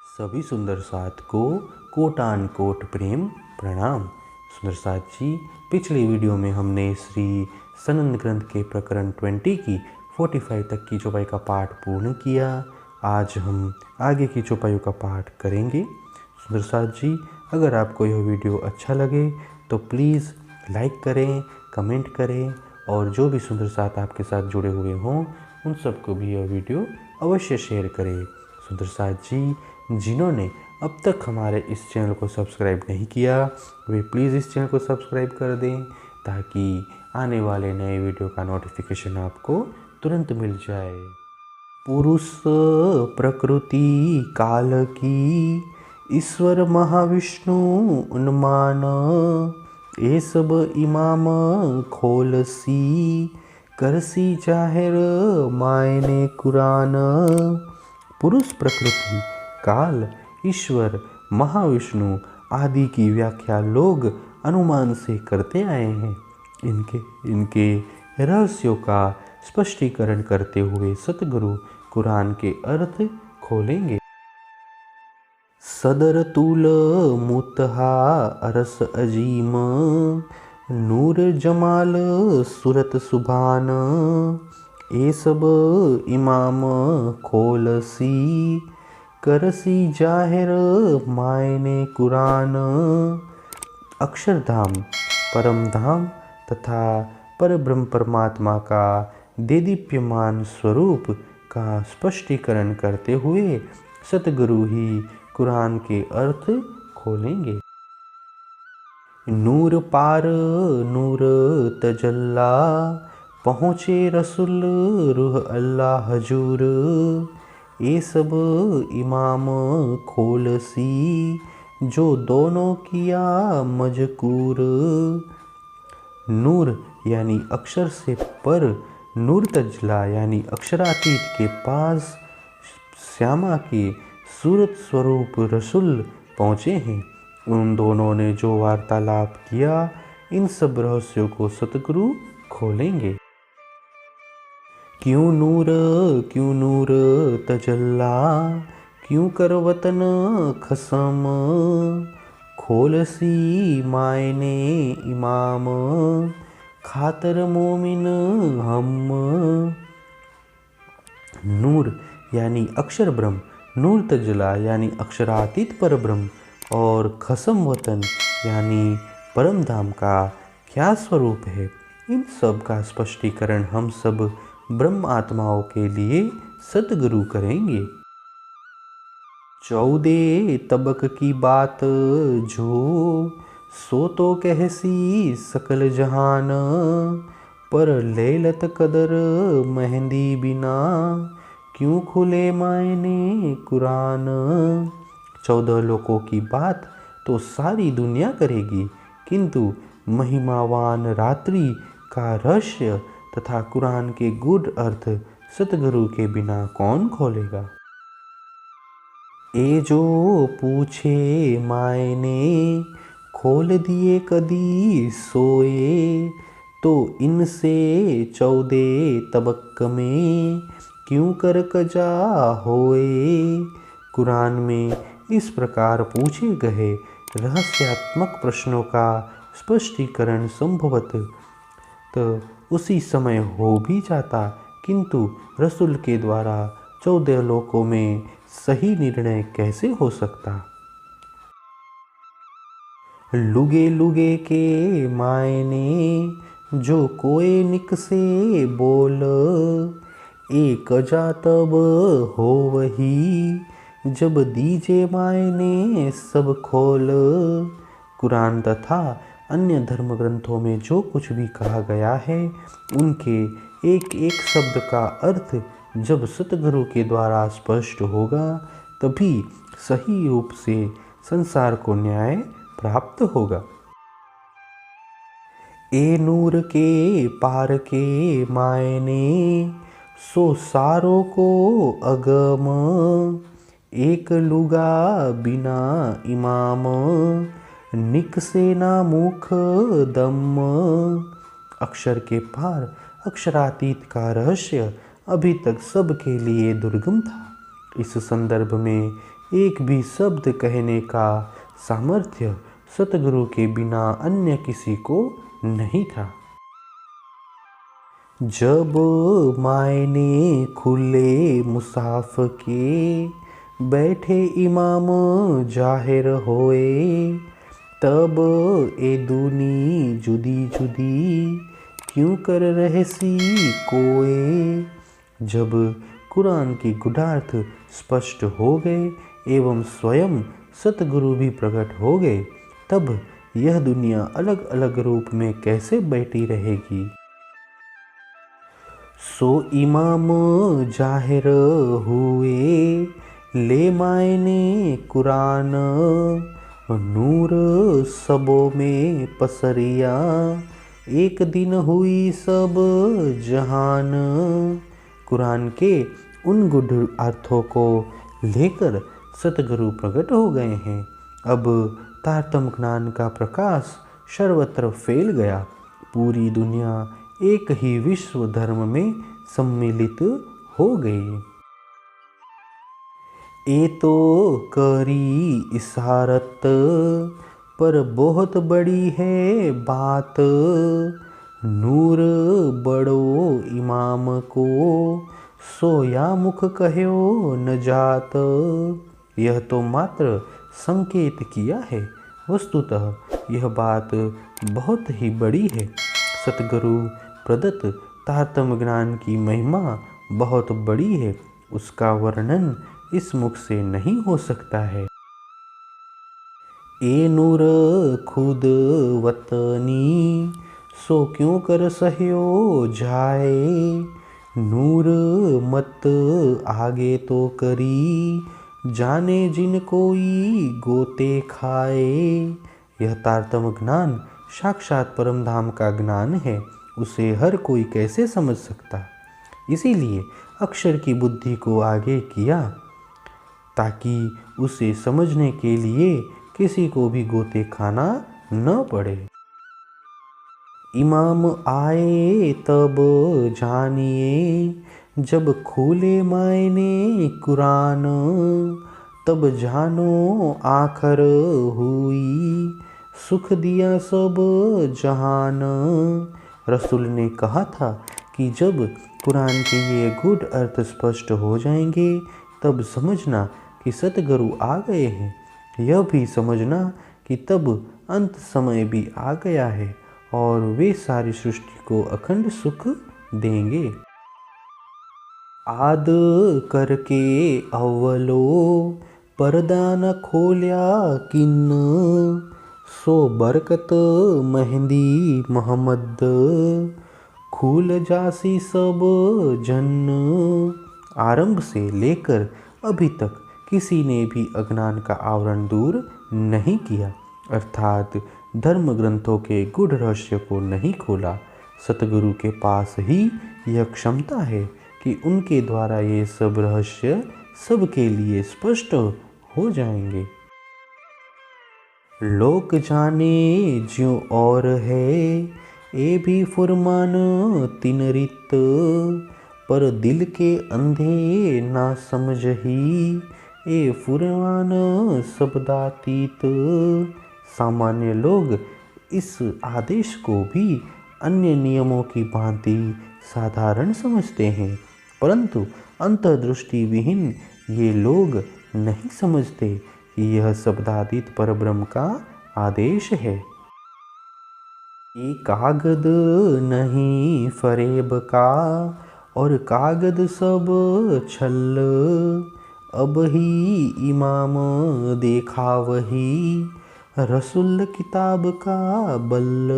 सभी सुंदर साथ को कोटान कोट प्रेम प्रणाम। सुंदर साथ जी, पिछली वीडियो में हमने श्री सनंद ग्रंथ के प्रकरण 20 की 45 तक की चौपाई का पाठ पूर्ण किया। आज हम आगे की चौपाइयों का पाठ करेंगे। सुंदर साथ जी, अगर आपको यह वीडियो अच्छा लगे तो प्लीज़ लाइक करें, कमेंट करें और जो भी सुंदर साथ आपके साथ जुड़े हुए हों उन सबको भी यह वीडियो अवश्य शेयर करें। सुंदर साथ जी, जिन्होंने अब तक हमारे इस चैनल को सब्सक्राइब नहीं किया वे प्लीज़ इस चैनल को सब्सक्राइब कर दें ताकि आने वाले नए वीडियो का नोटिफिकेशन आपको तुरंत मिल जाए। पुरुष प्रकृति काल की ईश्वर महाविष्णु उन्मान ये सब इमाम खोलसी करसी जाहिर मायने कुरान। पुरुष प्रकृति काल ईश्वर महाविष्णु आदि की व्याख्या लोग अनुमान से करते आए हैं। इनके रहस्यों का स्पष्टीकरण करते हुए सतगुरु कुरान के अर्थ खोलेंगे। सदर तूल मुतहा अरस अजीम नूर जमाल सूरत सुभान ये सब इमाम खोलसी करसी जाहिर मायने कुरान। अक्षरधाम परम धाम तथा परब्रह्म परमात्मा का देदीप्यमान स्वरूप का स्पष्टीकरण करते हुए सतगुरु ही कुरान के अर्थ खोलेंगे। नूर पार नूर तजल्ला पहुँचे रसूल रूह अल्लाह हजूर ये सब इमाम खोलसी जो दोनों किया मजकूर। नूर यानी अक्षर से पर, नूर तजला यानी अक्षरातीत के पास श्यामा के सूरत स्वरूप रसूल पहुँचे हैं। उन दोनों ने जो वार्तालाप किया इन सब रहस्यों को सतगुरु खोलेंगे। क्यों नूर तजल्ला क्यों कर वतन खसम खोलसी मायने इमाम खातर मोमिन हम। नूर यानी अक्षर ब्रह्म, नूर तजला यानी अक्षरातीत पर ब्रह्म और खसम वतन यानी परम धाम का क्या स्वरूप है, इन सब का स्पष्टीकरण हम सब ब्रह्म आत्माओं के लिए सतगुरु करेंगे। 14 तबक की बात जो सो तो कहसी सकल जहान पर लैलत कदर मेहंदी बिना क्यों खुले मायने कुरान। 14 लोकों की बात तो सारी दुनिया करेगी किंतु महिमावान रात्रि का रहस्य तथा कुरान के गूढ़ अर्थ सतगुरु के बिना कौन खोलेगा। ए जो पूछे मायने खोल दिए कदी सोए तो इनसे 14 तबक में क्यों कर कजा होए। कुरान में इस प्रकार पूछे गए रहस्यात्मक प्रश्नों का स्पष्टीकरण संभवतः तो उसी समय हो भी जाता किंतु रसूल के द्वारा 14 लोकों में सही निर्णय कैसे हो सकता। लुगे लुगे के मायने जो कोई निक से बोल एक जा तब हो वही जब दीजे मायने सब खोल। कुरान तथा अन्य धर्म ग्रंथों में जो कुछ भी कहा गया है उनके एक एक शब्द का अर्थ जब सतगुरु के द्वारा स्पष्ट होगा तभी सही रूप से संसार को न्याय प्राप्त होगा। ए नूर के पार के मायने सो सारों को अगम एक लुगा बिना इमाम निक से ना मुख दम। अक्षर के पार अक्षरातीत का रहस्य अभी तक सबके लिए दुर्गम था। इस संदर्भ में एक भी शब्द कहने का सामर्थ्य सतगुरु के बिना अन्य किसी को नहीं था। जब मायने खुले मुसाफ के, बैठे इमाम जाहिर होए, तब ए दूनी जुदी जुदी क्यों कर रहसी कोए। जब कुरान की गुढ़ार्थ स्पष्ट हो गए एवं स्वयं सतगुरु भी प्रकट हो गए, तब यह दुनिया अलग अलग रूप में कैसे बैठी रहेगी। सो इमाम जाहिर हुए, ले मायने कुरान, नूर सबों में पसरिया, एक दिन हुई सब जहान। कुरान के उन गूढ़ अर्थों को लेकर सतगुरु प्रकट हो गए हैं। अब तारतम्य ज्ञान का प्रकाश सर्वत्र फैल गया। पूरी दुनिया एक ही विश्व धर्म में सम्मिलित हो गई। ए तो करी इशारत, पर बहुत बड़ी है बात, नूर बड़ो इमाम को, सोया मुख कहो न जात। यह तो मात्र संकेत किया है, वस्तुतः यह बात बहुत ही बड़ी है। सतगुरु प्रदत्त तारतम्य ज्ञान की महिमा बहुत बड़ी है, उसका वर्णन इस मुख से नहीं हो सकता है। ए नूर खुद वतनी, सो क्यों कर सहयो जाए, नूर मत आगे तो करी, जाने जिन कोई गोते खाए। यह तारतम्य ज्ञान साक्षात परम धाम का ज्ञान है, उसे हर कोई कैसे समझ सकता। इसीलिए अक्षर की बुद्धि को आगे किया, ताकि उसे समझने के लिए किसी को भी गोते खाना न पड़े। इमाम आए तब जानिए, जब खोले मायने कुरान, तब जानो आखर हुई, सुख दिया सब जहान। रसूल ने कहा था कि जब कुरान के ये गूढ़ अर्थ स्पष्ट हो जाएंगे, तब समझना कि सतगुरु आ गए हैं। यह भी समझना कि तब अंत समय भी आ गया है और वे सारी सृष्टि को अखंड सुख देंगे। आद करके अव्वलो, पर्दा न खोल्या किन्न, सो बरकत मेहंदी मोहम्मद, खुल जासी सब जन्न। आरंभ से लेकर अभी तक किसी ने भी अज्ञान का आवरण दूर नहीं किया, अर्थात धर्म ग्रंथों के गूढ़ रहस्य को नहीं खोला। सतगुरु के पास ही यह क्षमता है कि उनके द्वारा ये सब रहस्य सबके लिए स्पष्ट हो जाएंगे। लोक जाने ज्यों और है, ए भी फुरमान तिन रित, पर दिल के अंधे ना समझही, ए फुरमान शब्दातीत। सामान्य लोग इस आदेश को भी अन्य नियमों की भांति साधारण समझते हैं, परंतु अंतर्दृष्टि विहीन ये लोग नहीं समझते कि यह शब्दातीत परब्रह्म का आदेश है। ये कागद नहीं फरेब का, और कागद सब छल, अब ही इमाम देखा वही, रसूल किताब का बल।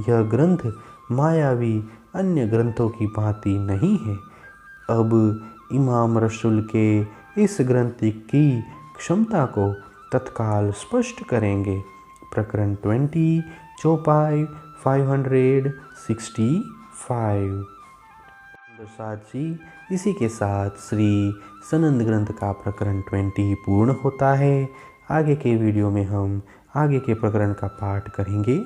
यह ग्रंथ मायावी अन्य ग्रंथों की भांति नहीं है। अब इमाम रसूल के इस ग्रंथ की क्षमता को तत्काल स्पष्ट करेंगे। प्रकरण 20 चौपाई 565। साथ जी, इसी के साथ श्री सनंद ग्रंथ का प्रकरण 20 पूर्ण होता है। आगे के वीडियो में हम आगे के प्रकरण का पाठ करेंगे।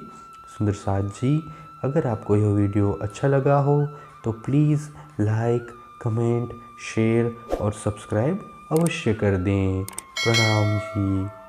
सुंदर साथ जी, अगर आपको यह वीडियो अच्छा लगा हो तो प्लीज़ लाइक, कमेंट, शेयर और सब्सक्राइब अवश्य कर दें। प्रणाम जी।